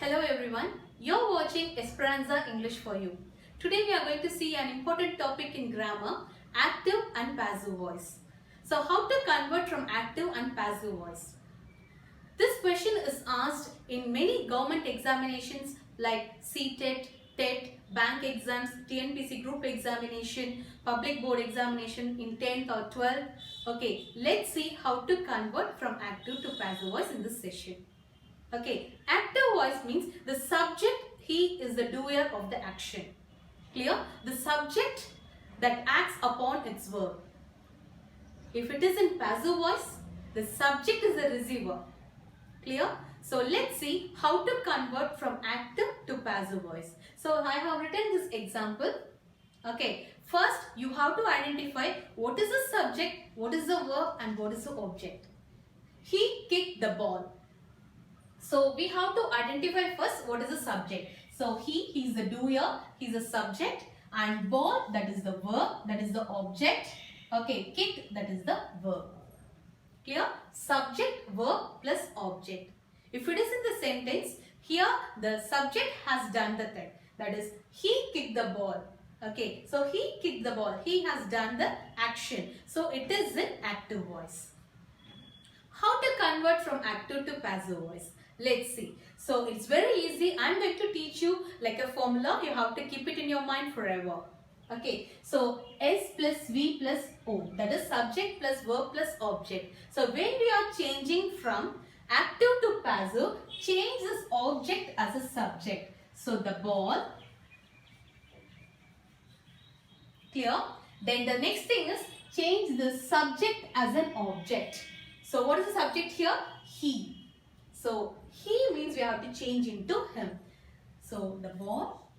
Hello everyone, you're watching Esperanza English for You. Today we are going to see an important topic in grammar, active and passive voice. So how to convert from active and passive voice? This question is asked in many government examinations like CTET, TET, bank exams, TNPC group examination, public board examination in 10th or 12th. Okay, let's see how to convert from active to passive voice in this session. Okay, active voice means the subject, he is the doer of the action. Clear? The subject that acts upon its verb. If it is in passive voice, the subject is the receiver. Clear? So let's see how to convert from active to passive voice. So I have written this example. Okay, first you have to identify what is the subject, what is the verb and what is the object. He kicked the ball. So we have to identify first what is the subject. So he is the doer, he is the subject, and ball, that is the verb, that is the object. Okay, kicked, that is the verb. Clear? Subject, verb plus object. If it is in the sentence, here the subject has done the thing. That is, he kicked the ball. Okay, so he kicked the ball. He has done the action. So it is in active voice. How to convert from active to passive voice? Let's see. So it's very easy. I'm going to teach you like a formula. You have to keep it in your mind forever. Okay. So S plus V plus O. That is subject plus verb plus object. So when we are changing from active to passive, change this object as a subject. So the ball. Clear? Then the next thing is change the subject as an object. So what is the subject here? He. So he means we have to change into him. So the ball.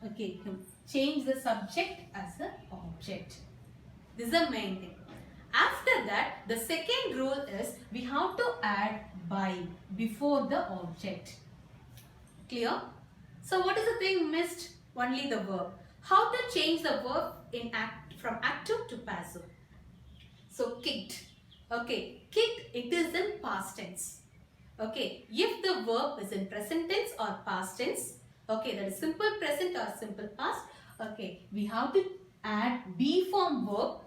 Okay, him. Change the subject as an object. This is the main thing. After that, the second rule is we have to add by before the object. Clear? So what is the thing missed? Only the verb. How to change the verb in from active to passive? So kicked. Okay, kicked, it is in past tense. Okay, if the verb is in present tense or past tense, okay, that is simple present or simple past, okay, we have to add be form verb.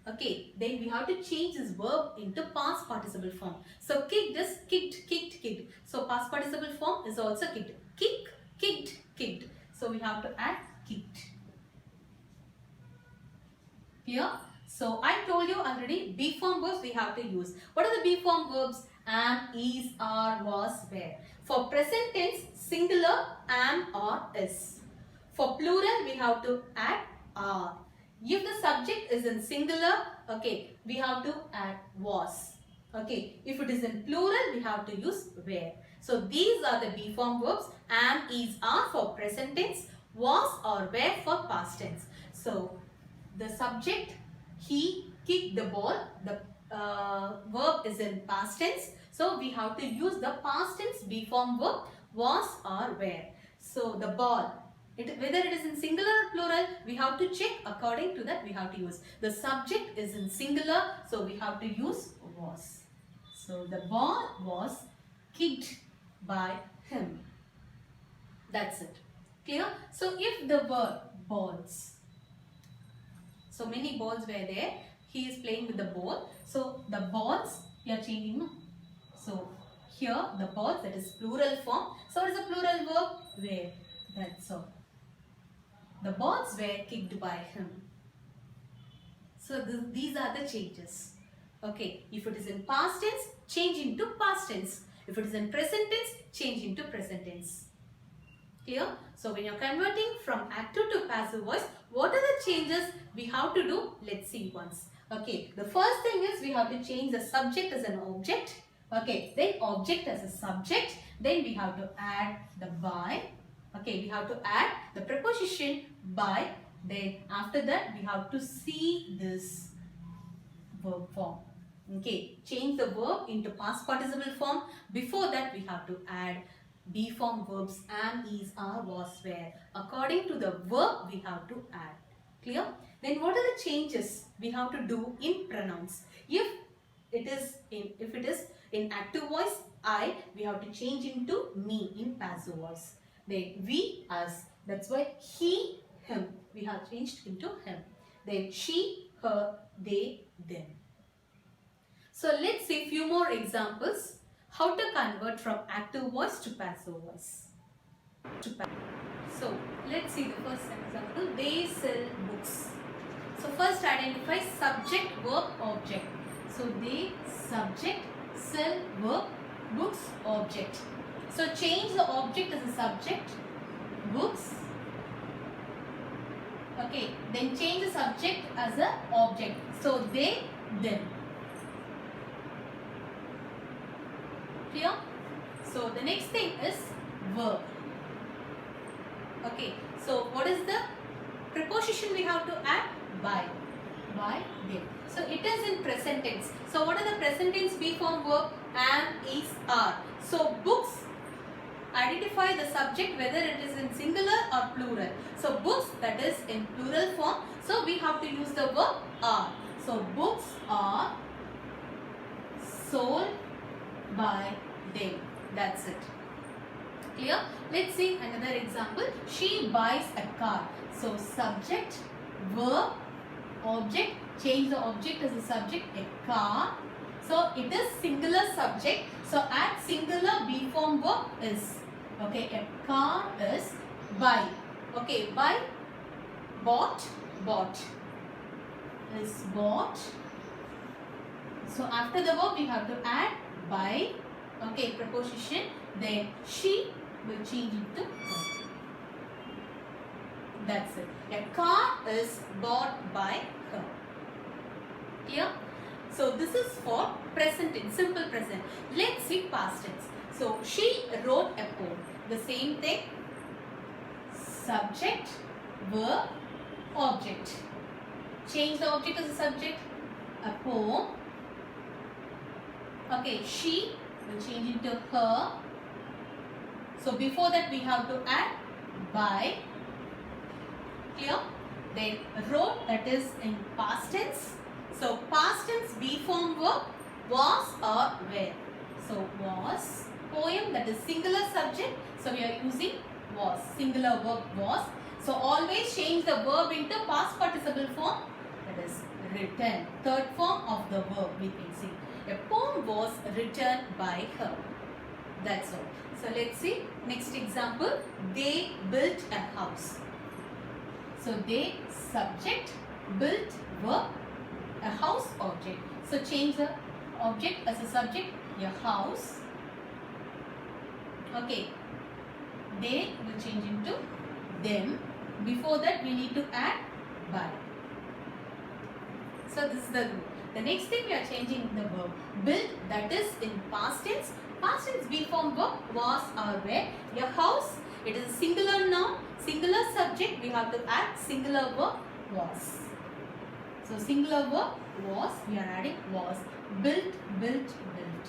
Okay, then we have to change this verb into past participle form. So kicked is kicked, kicked, kicked. So past participle form is also kicked. Kick, kicked, kicked. So we have to add kicked. Here. So I told you already be form verbs we have to use. What are the be form verbs? Am, is, are, was, were. For present tense, singular am or is. For plural we have to add are. If the subject is in singular, okay, we have to add was. Okay, if it is in plural we have to use were. So these are the be form verbs. Am, is, are for present tense, was or were for past tense. So the subject, he kicked the ball, the verb is in past tense. So we have to use the past tense be form verb was or were. So the ball, whether it is in singular or plural, we have to check according to that we have to use. The subject is in singular, so we have to use was. So the ball was kicked by him. That's it. Clear? So if the word balls, so many balls were there. He is playing with the ball. So the balls, you are changing. No? So here the balls, that is plural form. So what is the plural verb? Were. That's all. The balls were kicked by him. So these are the changes. Okay. If it is in past tense, change into past tense. If it is in present tense, change into present tense. Clear? So when you are converting from active to passive voice, what are the changes we have to do? Let's see once. Okay, the first thing is we have to change the subject as an object. Okay, then object as a subject. Then we have to add the by. Okay, we have to add the preposition by. Then after that we have to see this verb form. Okay, change the verb into past participle form. Before that we have to add be form verbs am, is, are, was, were. According to the verb we have to add. Clear? Then what are the changes we have to do in pronouns? If it is in, if it is in active voice, I, we have to change into me in passive voice. Then we, us. That's why he, him. We have changed into him. Then she, her, they, them. So let's see few more examples. How to convert from active voice to passive voice. So let's see the first example. They sell books. So first identify subject, verb, object. So they, subject, sell, verb, books, object. So change the object as a subject, books. Okay, then change the subject as a object. So they, them. Clear? So the next thing is verb. Okay, so what is the preposition we have to add? By. By, them. So it is in present tense. So what are the present tense be form verb? Am, is, are. So books, identify the subject whether it is in singular or plural. So books, that is in plural form. So we have to use the verb are. So books are sold by them. That's it. Clear? Let's see another example. She buys a car. So subject, verb, object. Change the object as a subject, a car. So it is singular subject. So add singular be form verb is. Okay, a car is buy. Okay, buy, bought, bought. Is bought. So after the verb we have to add by. Okay, preposition. Then she will change into her. That's it. A car is bought by her. Clear? So this is for present tense, simple present. Let's see past tense. So she wrote a poem. The same thing. Subject, verb, object. Change the object as a subject. A poem. Okay, she will change into her. So before that we have to add by. Clear? Then wrote, that is in past tense. So past tense be form verb was or were. So was. Poem, that is singular subject. So we are using was. Singular verb was. So always change the verb into past participle form. That is written. Third form of the verb we can see. A poem was written by her. That's all. So let's see next example. They built a house. So they, subject, built, verb, a house, object. So change the object as a subject, your house. Okay. They will change into them. Before that we need to add by. So this is the rule. The next thing we are changing the verb. Built, that is in past tense. Past tense be form verb was or were. Your house, it is a singular noun. Singular subject, we have to add singular verb was. So singular verb was, we are adding was. Built, built, built.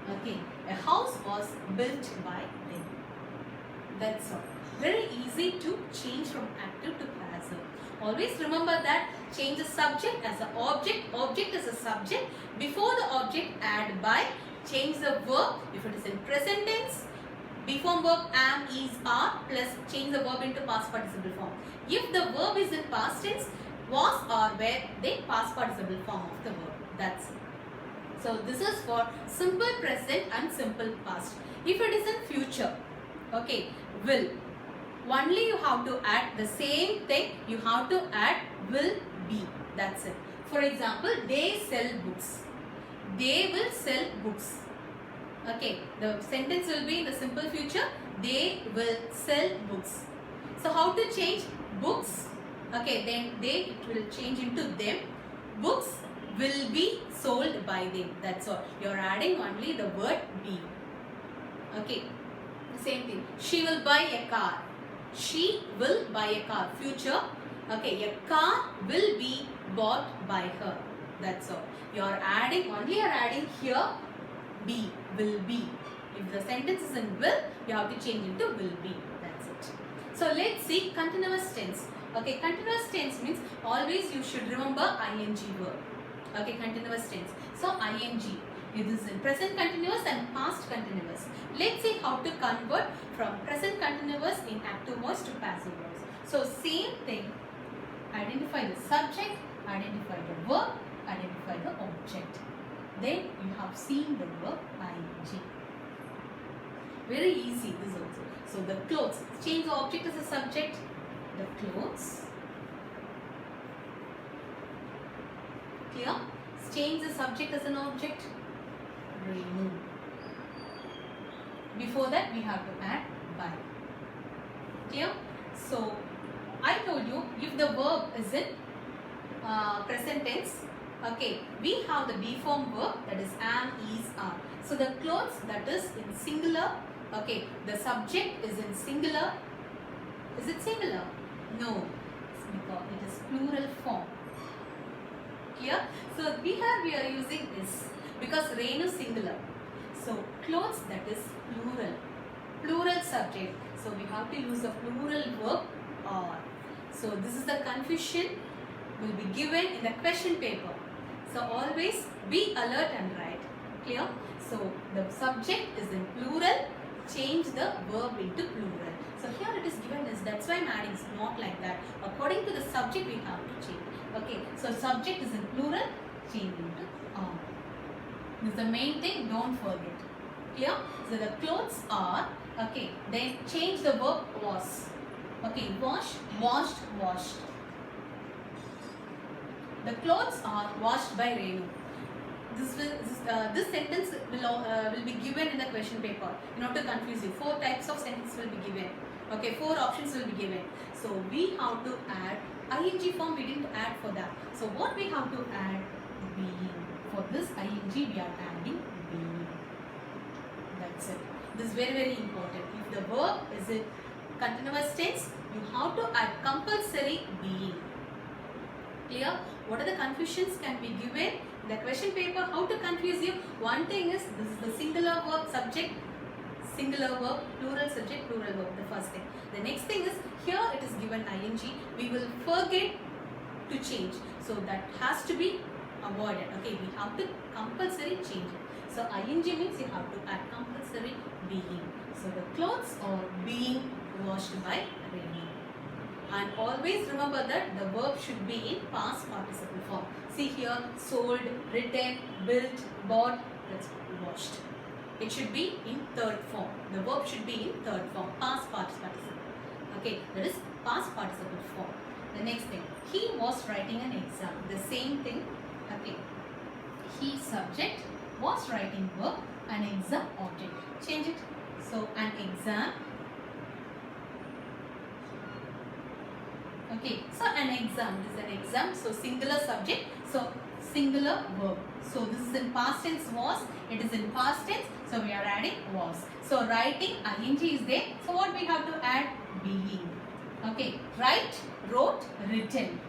Okay, a house was built by them. That's all. Very easy to change from active to passive. Always remember that change the subject as an object, object as a subject. Before the object add by. Change the verb if it is in present tense. Be form verb am, is, are plus change the verb into past participle form. If the verb is in past tense, was or were, then past participle form of the verb. That's it. So this is for simple present and simple past. If it is in future, okay, will. Only you have to add the same thing. You have to add will be. That's it. For example, they sell books. They will sell books. Okay, the sentence will be in the simple future. They will sell books. So how to change books? Okay, then they, it will change into them. Books will be sold by them. That's all. You are adding only the word be. Okay, the same thing. She will buy a car. She will buy a car. Future. Okay, a car will be bought by her. That's all. You are adding, only you are adding here be, will be. If the sentence is in will, you have to change into will be. That's it. So let's see continuous tense. Okay, continuous tense means always you should remember ing verb. Okay, continuous tense. So ing. It is in present continuous and past continuous. Let's see how to convert from present continuous in active voice to passive voice. So same thing. Identify the subject, identify the verb, identify the object. Then you have seen the verb ing. Very easy this also. So the clothes. Change the object as a subject. The clothes. Clear? Change the subject as an object. Renu. Before that we have to add by. Clear? So I told you if the verb is in present tense, okay, we have the be form verb, that is am, is, are. So the clothes, that is in singular. Okay, the subject is in singular. Is it singular? No, it's because it is plural form. Clear? So here we are using is because Renu is singular. So clothes, that is plural. Plural subject. So we have to use the plural verb are. So this is the confusion will be given in the question paper. So always be alert and write. Clear? So the subject is in plural. Change the verb into plural. So here it is given as, that's why I am adding, it's not like that. According to the subject we have to change. Okay, so subject is in plural, change into are. This is the main thing, don't forget. Clear? So the clothes are, okay, then change the verb was. Okay, wash, washed, washed. The clothes are washed by Renu. This sentence will be given in the question paper. Not to confuse you. 4 types of sentences will be given. Okay, 4 options will be given. So we have to add ing form. We didn't add for that. So what we have to add? Being. For this ing we are adding being. That's it. This is very, very important. If the verb is in continuous tense, you have to add compulsory being. Clear? What are the confusions can be given in the question paper? How to confuse you? One thing is, this is the singular verb subject, singular verb, plural subject, plural verb, the first thing. The next thing is, here it is given ing. We will forget to change. So that has to be avoided. Okay, we have to compulsory change it. So ing means you have to add compulsory being. So the clothes are being washed by Renu. And always remember that the verb should be in past participle form. See here, sold, written, built, bought, that's washed. It should be in third form. The verb should be in third form, past participle. Okay, that is past participle form. The next thing, he was writing an exam. The same thing. Okay, he subject, was writing verb, an exam object. Change it. So an exam. Okay, so an exam, this is an exam, so singular subject, so singular verb. So this is in past tense was, it is in past tense, so we are adding was. So writing, ing is there, so what we have to add? Being. Okay, write, wrote, written.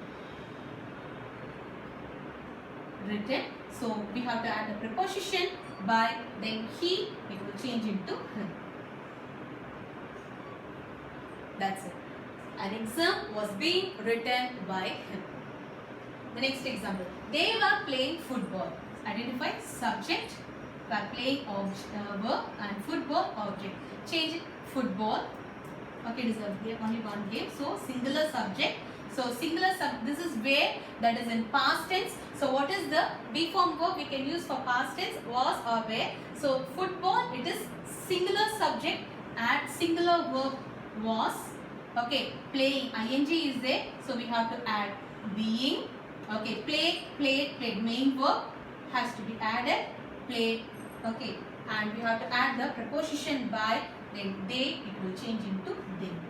Written, so we have to add the preposition by, then he, it will change into him. That's it. An exam was being written by him. The next example. They were playing football. Identify subject, were playing verb and football object. Change it, football. Okay, it is only one game. So singular subject. So singular this is where, that is in past tense. So what is the be form verb we can use for past tense? Was or where. So football, it is singular subject. Add singular verb was. Okay, playing, ing is there, so we have to add being. Okay, play, played, played, main verb has to be added, played. Okay, and we have to add the preposition by, then they, it will change into them.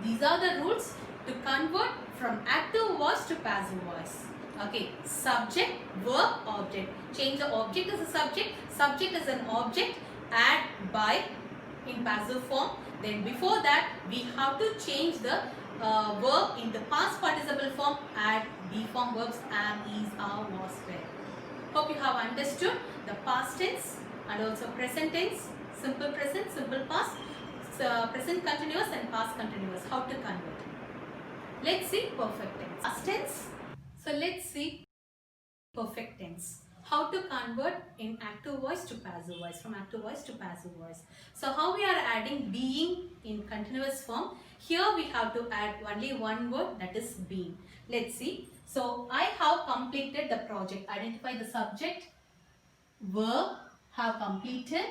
These are the rules to convert from active voice to passive voice. Okay, subject, verb, object. Change the object as a subject, subject as an object, add by in passive form. Then before that we have to change the verb in the past participle form, add be form verbs am, is, are, was, were. Hope you have understood the past tense and also present tense, simple present, simple past, present continuous and past continuous, how to convert. Let's see perfect tense. Past tense, So let's see perfect tense. How to convert in active voice to passive voice, from active voice to passive voice. So how we are adding being in continuous form? Here we have to add only one word, that is being. Let's see. So I have completed the project. Identify the subject, verb, have completed,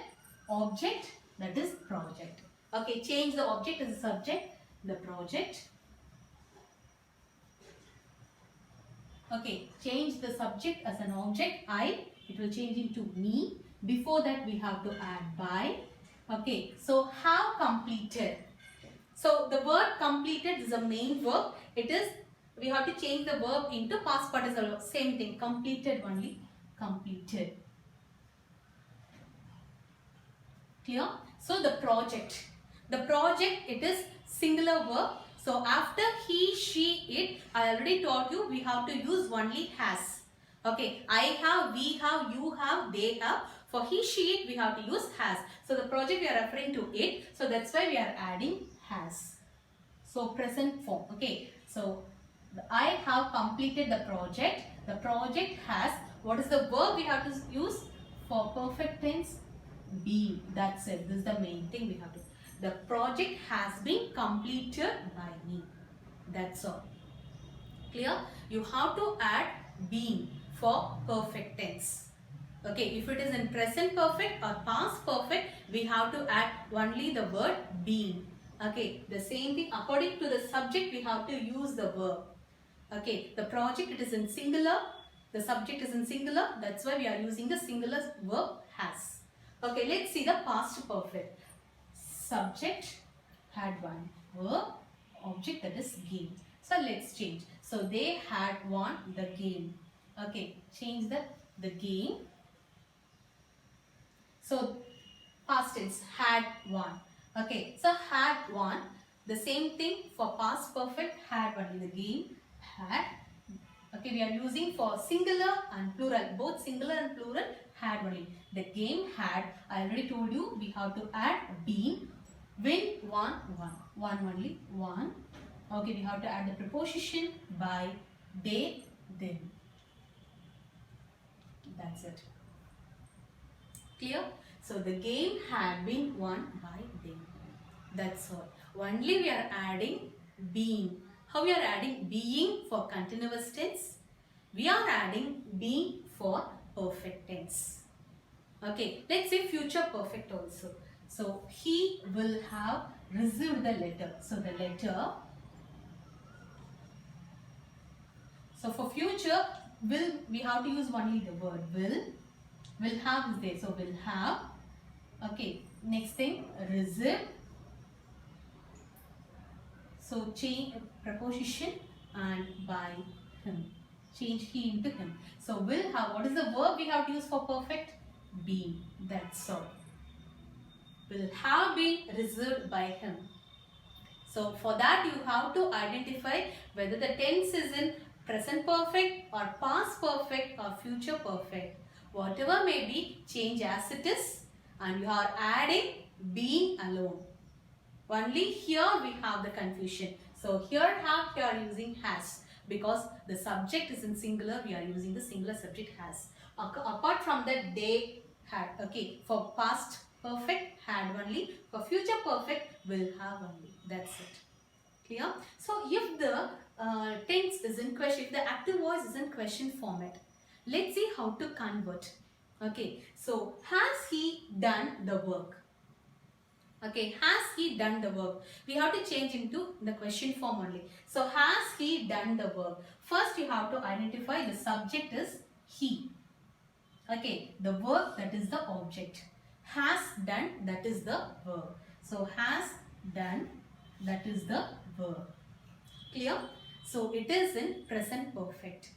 object, that is project. Okay, change the object as a subject, the project. Okay, change the subject as an object, I, it will change into me. Before that we have to add by. Okay, so have completed. So the word completed is a main verb. It is, we have to change the verb into past participle. Same thing, completed only, completed. Clear? So the project. The project, it is singular verb. So after he, she, it, I already taught you we have to use only has. Okay, I have, we have, you have, they have. For he, she, it, we have to use has. So the project we are referring to it. So that's why we are adding has. So present form. Okay, so I have completed the project. The project has, what is the verb we have to use? For perfect tense, be. That's it. This is the main thing we have to. The project has been completed by me. That's all. Clear? You have to add being for perfect tense. Okay, if it is in present perfect or past perfect, we have to add only the word being. Okay, the same thing according to the subject we have to use the verb. Okay, the project it is in singular, the subject is in singular, that's why we are using the singular verb has. Okay, let's see the past perfect. Subject had won, verb, object that is game. So let's change. So they had won the game. Okay, change the game. So past tense, had won. Okay, so had won. The same thing for past perfect, had won. The game had. Okay, we are using for singular and plural. Both singular and plural had only. The game had. I already told you we have to add been. Win, won, won. Won only, won. Okay, we have to add the preposition by, they, them. That's it. Clear? So the game had been won by them. That's all. Only we are adding being. How we are adding being for continuous tense? We are adding being for perfect tense. Okay, let's say future perfect also. So he will have received the letter. So the letter. So for future, will, we have to use only the word will. Will have is there. So will have. Okay, next thing, receive. So change preposition and by him. Change he into him. So will have, what is the verb we have to use for perfect? Been. That's all. Will have been received by him. So for that you have to identify whether the tense is in present perfect or past perfect or future perfect. Whatever may be, change as it is and you are adding being alone. Only here we have the confusion. So here we are using has because the subject is in singular, we are using the singular subject has. Apart from that, they had. Okay, for past perfect had only, for future perfect will have only. That's it. Clear? So if the tense is in question, if the active voice is in question format, let's see how to convert. Okay, so has he done the work? Okay, has he done the work? We have to change into the question form only. So has he done the work? First you have to identify the subject is he. Okay, the verb, that is the object. Has done, that is the verb. So has done, that is the verb. Clear? So it is in present perfect.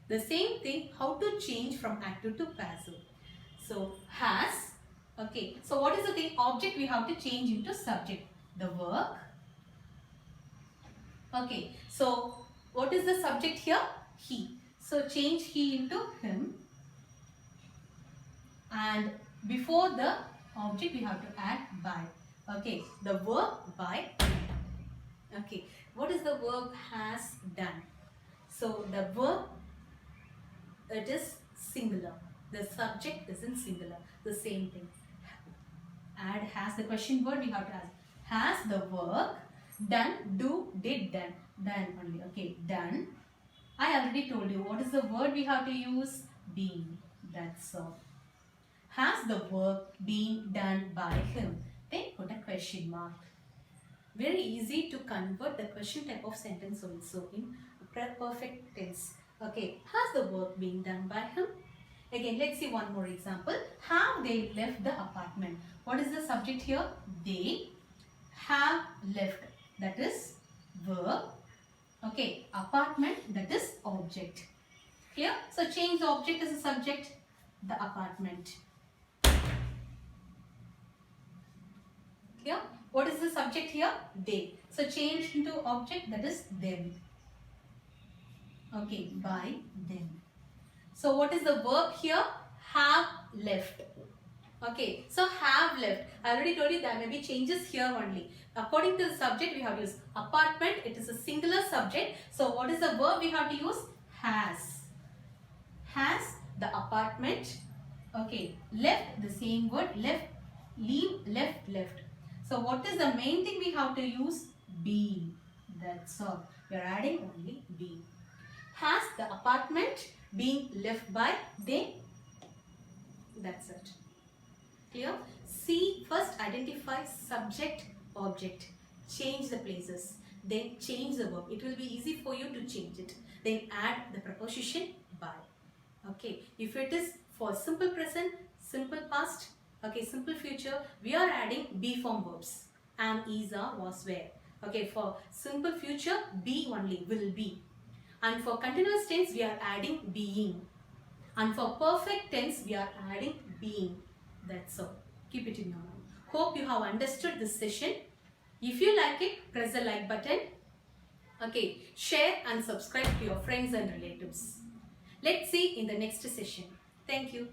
The same thing, how to change from active to passive. So has. Okay, so what is the thing? Object we have to change into subject. The work. Okay, so what is the subject here? He. So change he into him. And before the object we have to add by. Okay, the verb by. Okay, what is the verb has done? So the verb, it is singular. The subject is in singular. The same thing. Add has the question word, we have to ask. Has the work done, do, did, done. Done only. Okay, done. I already told you what is the word we have to use? Been. That's all. Has the work been done by him? Then put a question mark. Very easy to convert the question type of sentence also in perfect tense. Okay, has the work been done by him? Again, let's see one more example. Have they left the apartment? What is the subject here? They have left. That is verb. Okay, apartment, that is object. Clear? So change the object as a subject, the apartment. Clear? What is the subject here? They. So change into object, that is them. Okay, by them. So what is the verb here? Have left. Okay, so have left. I already told you there may be changes here only. According to the subject, we have to use apartment. It is a singular subject. So what is the verb we have to use? Has. Has the apartment. Okay, left, the same word. Left, leave, left, left. So what is the main thing we have to use? Been. That's all. We are adding only been. Has the apartment been left by they? That's it. Clear? See, first identify subject, object. Change the places. Then change the verb. It will be easy for you to change it. Then add the preposition by. Okay. If it is for simple present, simple past, okay, simple future, we are adding be form verbs. Am, is, are, was, were. Okay. For simple future, be only, will be. And for continuous tense, we are adding being. And for perfect tense, we are adding being. That's all. Keep it in your mind. Hope you have understood this session. If you like it, press the like button. Okay, share and subscribe to your friends and relatives. Let's see in the next session. Thank you.